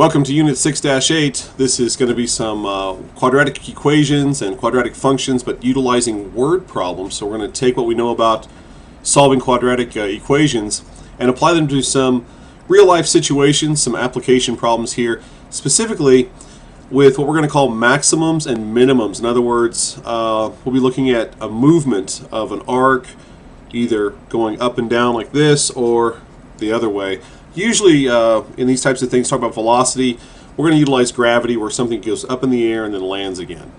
Welcome to Unit 6-8. This is going to be some quadratic equations and quadratic functions, but utilizing word problems. So we're going to take what we know about solving quadratic equations and apply them to some real-life situations, some application problems here, specifically with what we're going to call maximums and minimums. In other words, we'll be looking at a movement of an arc, either going up and down like this or the other way. Usually in these types of things, talk about velocity, we're going to utilize gravity where something goes up in the air and then lands again.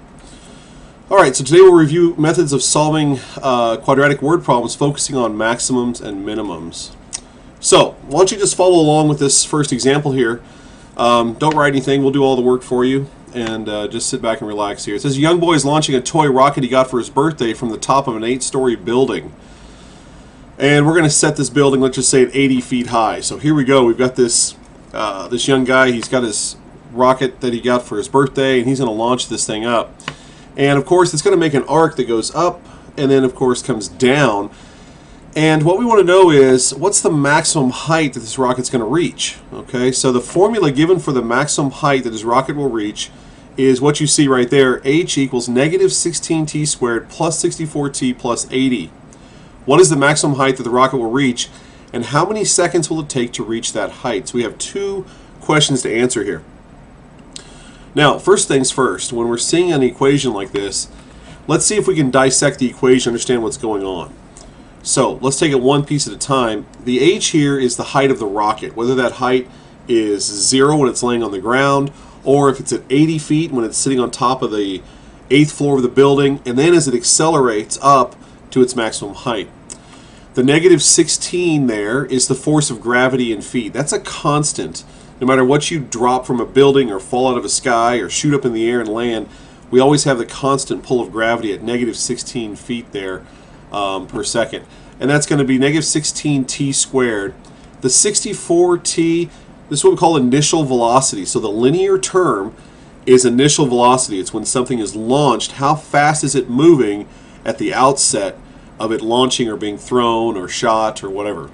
Alright, so today we'll review methods of solving quadratic word problems focusing on maximums and minimums. So, why don't you just follow along with this first example here. Don't write anything, we'll do all the work for you, and just sit back and relax here. It says a young boy is launching a toy rocket he got for his birthday from the top of an 8-story building. And we're going to set this building, let's just say, at 80 feet high. So here we go. We've got this this young guy. He's got his rocket that he got for his birthday, and he's going to launch this thing up. And, of course, it's going to make an arc that goes up and then, of course, comes down. And what we want to know is, what's the maximum height that this rocket's going to reach? Okay, so the formula given for the maximum height that this rocket will reach is what you see right there. H equals negative 16t squared plus 64t plus 80. What is the maximum height that the rocket will reach, and how many seconds will it take to reach that height? So we have two questions to answer here. Now, first things first, when we're seeing an equation like this, let's see if we can dissect the equation, understand what's going on. So let's take it one piece at a time. The h here is the height of the rocket, whether that height is 0 when it's laying on the ground, or if it's at 80 feet when it's sitting on top of the 8th floor of the building, and then as it accelerates up to its maximum height. The negative 16 there is the force of gravity in feet. That's a constant. No matter what you drop from a building or fall out of a sky or shoot up in the air and land, we always have the constant pull of gravity at negative 16 feet there per second. And that's going to be negative 16t squared. The 64t, this is what we call initial velocity. So the linear term is initial velocity. It's when something is launched. How fast is it moving at the outset of it launching or being thrown or shot or whatever.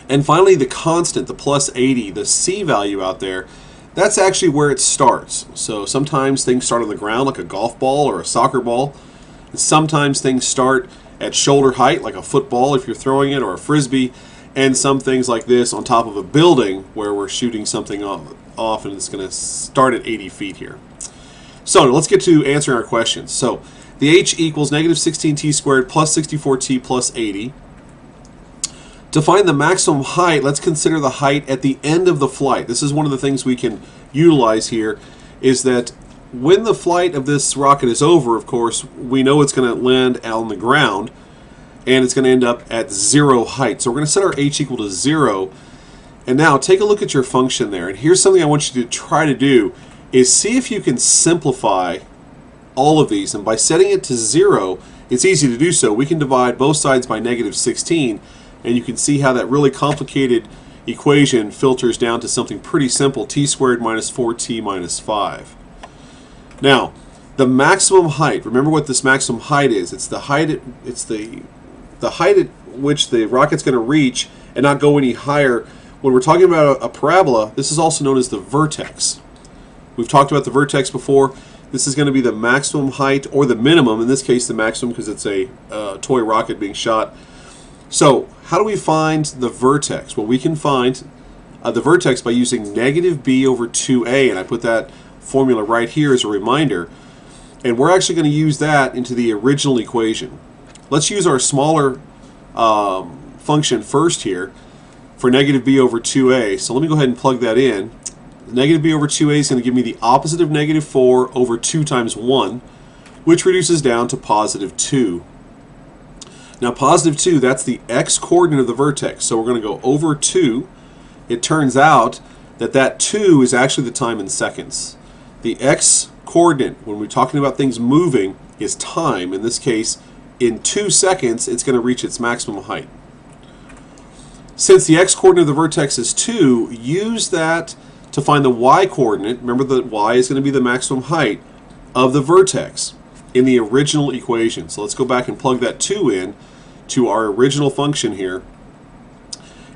And finally, the constant, the plus 80, the C value out there, that's actually where it starts. So sometimes things start on the ground like a golf ball or a soccer ball. And sometimes things start at shoulder height like a football if you're throwing it, or a frisbee. And some things like this on top of a building where we're shooting something off, and it's going to start at 80 feet here. So let's get to answering our questions. So the h equals negative 16t squared plus 64t plus 80. To find the maximum height, let's consider the height at the end of the flight. This is one of the things we can utilize here, is that when the flight of this rocket is over, of course, we know it's going to land on the ground, and it's going to end up at 0 height. So we're going to set our h equal to 0. And now take a look at your function there. And here's something I want you to try to do, is see if you can simplify all of these, and by setting it to 0, it's easy to do so. We can divide both sides by negative 16, and you can see how that really complicated equation filters down to something pretty simple, t squared minus 4t minus 5. Now, the maximum height, remember what this maximum height is. It's the height at which the rocket's going to reach and not go any higher. When we're talking about a parabola, this is also known as the vertex. We've talked about the vertex before. This is going to be the maximum height, or the minimum, in this case the maximum because it's a toy rocket being shot. So how do we find the vertex? Well, we can find the vertex by using negative b over 2a, and I put that formula right here as a reminder. And we're actually going to use that into the original equation. Let's use our smaller function first here for negative b over 2a. So let me go ahead and plug that in. Negative b over 2a is going to give me the opposite of negative 4 over 2 times 1, which reduces down to positive 2. Now positive 2, that's the x-coordinate of the vertex, so we're going to go over 2. It turns out that that 2 is actually the time in seconds. The x-coordinate, when we're talking about things moving, is time. In this case, in 2 seconds, it's going to reach its maximum height. Since the x-coordinate of the vertex is 2, use that to find the y-coordinate. Remember that y is going to be the maximum height of the vertex in the original equation. So let's go back and plug that 2 in to our original function here.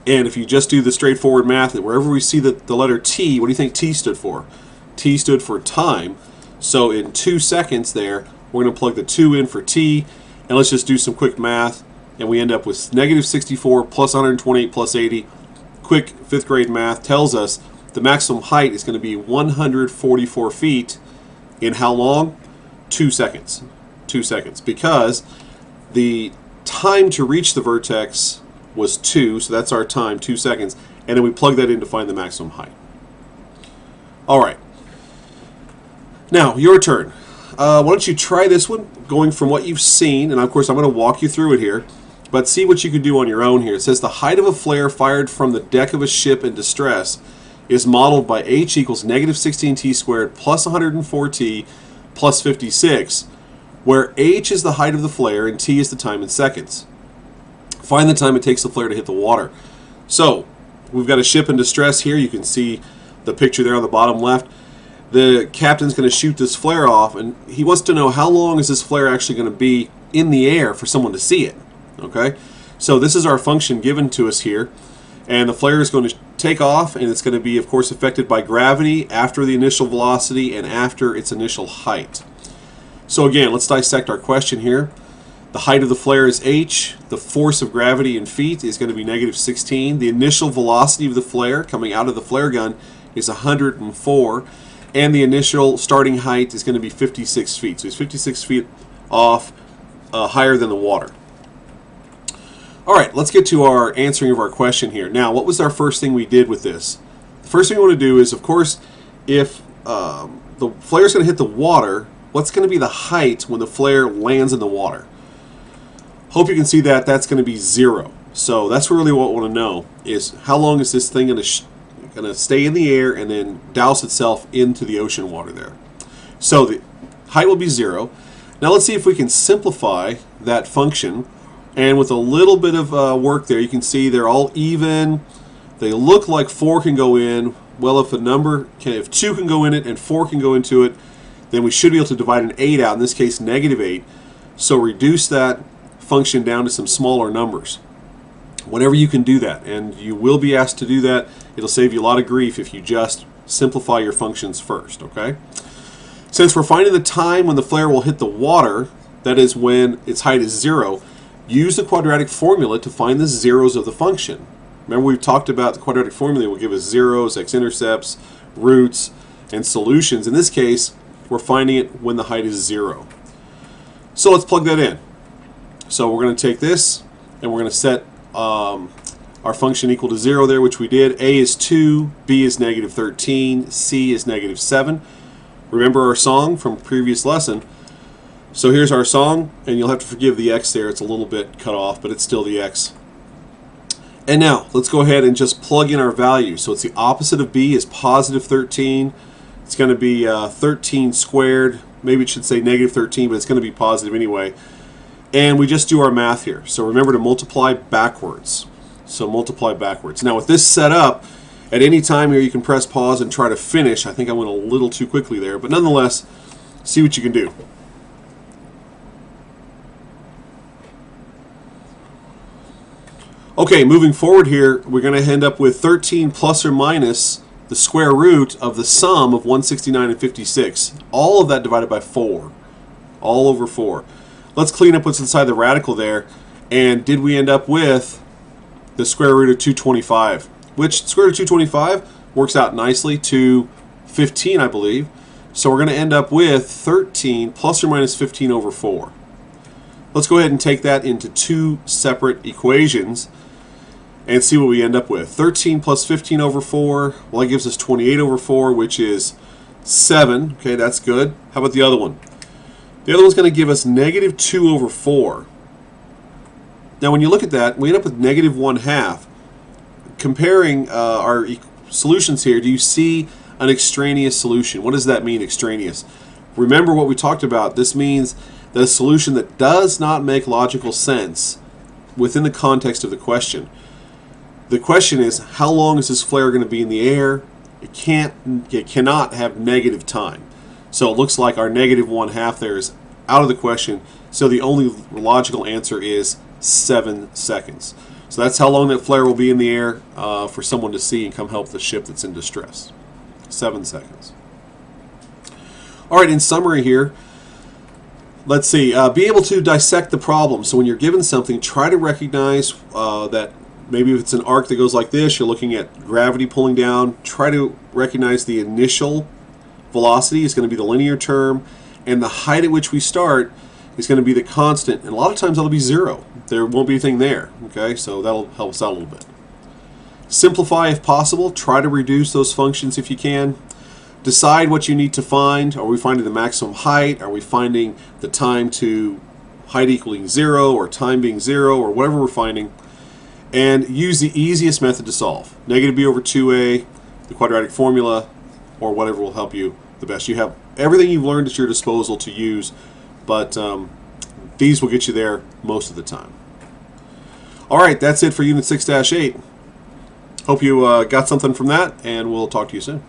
And if you just do the straightforward math, wherever we see the letter T, what do you think T stood for? T stood for time. So in 2 seconds there, we're going to plug the 2 in for T, and let's just do some quick math, and we end up with negative 64 plus 128 plus 80. Quick 5th grade math tells us the maximum height is going to be 144 feet in how long? 2 seconds. 2 seconds. Because the time to reach the vertex was 2, so that's our time, 2 seconds, and then we plug that in to find the maximum height. All right. Now, your turn. Why don't you try this one, going from what you've seen, and of course I'm going to walk you through it here, but see what you can do on your own here. It says the height of a flare fired from the deck of a ship in distress is modeled by h equals negative 16t squared plus 104t plus 56, where h is the height of the flare and t is the time in seconds. Find the time it takes the flare to hit the water. So, we've got a ship in distress here. You can see the picture there on the bottom left. The captain's going to shoot this flare off, and he wants to know how long is this flare actually going to be in the air for someone to see it. Okay, so this is our function given to us here, and the flare is going to take off, and it's going to be, of course, affected by gravity after the initial velocity and after its initial height. So again, let's dissect our question here. The height of the flare is h. The force of gravity in feet is going to be negative 16. The initial velocity of the flare coming out of the flare gun is 104. And the initial starting height is going to be 56 feet. So it's 56 feet off, higher than the water. All right, let's get to our answering of our question here. Now, what was our first thing we did with this? The first thing we want to do is, of course, if the flare is going to hit the water, what's going to be the height when the flare lands in the water? Hope you can see that that's going to be 0. So that's really what we want to know, is how long is this thing going to stay in the air and then douse itself into the ocean water there. So the height will be 0. Now let's see if we can simplify that function, and with a little bit of work there, you can see they're all even. They look like 4 can go in. Well, if if 2 can go in it and 4 can go into it, then we should be able to divide an 8 out, in this case negative 8. So reduce that function down to some smaller numbers. Whenever you can do that, and you will be asked to do that, it'll save you a lot of grief if you just simplify your functions first, okay? Since we're finding the time when the flare will hit the water, that is when its height is 0, use the quadratic formula to find the zeros of the function. Remember, we've talked about the quadratic formula will give us zeros, x-intercepts, roots, and solutions. In this case, we're finding it when the height is 0. So let's plug that in. So we're going to take this, and we're going to set our function equal to 0 there, which we did. A is 2, B is negative 13, C is negative 7. Remember our song from previous lesson. So here's our song, and you'll have to forgive the X there. It's a little bit cut off, but it's still the X. And now, let's go ahead and just plug in our value. So it's the opposite of B is positive 13. It's going to be 13 squared. Maybe it should say negative 13, but it's going to be positive anyway. And we just do our math here. So remember to multiply backwards. So multiply backwards. Now with this set up, at any time here you can press pause and try to finish. I think I went a little too quickly there, but nonetheless, see what you can do. Okay, moving forward here, we're going to end up with 13 plus or minus the square root of the sum of 169 and 56. All of that divided by 4. All over 4. Let's clean up what's inside the radical there. And did we end up with the square root of 225? Which square root of 225 works out nicely to 15, I believe. So we're going to end up with 13 plus or minus 15 over 4. Let's go ahead and take that into 2 separate equations and see what we end up with. 13 plus 15 over 4, well, that gives us 28 over 4, which is 7. Okay, that's good. How about the other one? The other one's going to give us negative 2 over 4. Now, when you look at that, we end up with negative 1/2. Comparing our solutions here, do you see an extraneous solution? What does that mean, extraneous? Remember what we talked about. This means that a solution that does not make logical sense within the context of the question. The question is, how long is this flare going to be in the air? It cannot have negative time. So it looks like our negative 1/2 there is out of the question. So the only logical answer is 7 seconds. So that's how long that flare will be in the air for someone to see and come help the ship that's in distress. 7 seconds. All right, in summary here, let's see. Be able to dissect the problem. So when you're given something, try to recognize that maybe if it's an arc that goes like this, you're looking at gravity pulling down. Try to recognize the initial velocity is going to be the linear term, and the height at which we start is going to be the constant. And a lot of times that'll be 0. There won't be anything there. Okay, so that'll help us out a little bit. Simplify if possible. Try to reduce those functions if you can. Decide what you need to find. Are we finding the maximum height? Are we finding the time to height equaling 0 or time being 0 or whatever we're finding? And use the easiest method to solve. Negative b over 2a, the quadratic formula, or whatever will help you the best. You have everything you've learned at your disposal to use, but these will get you there most of the time. All right, that's it for Unit 6-8. Hope you got something from that, and we'll talk to you soon.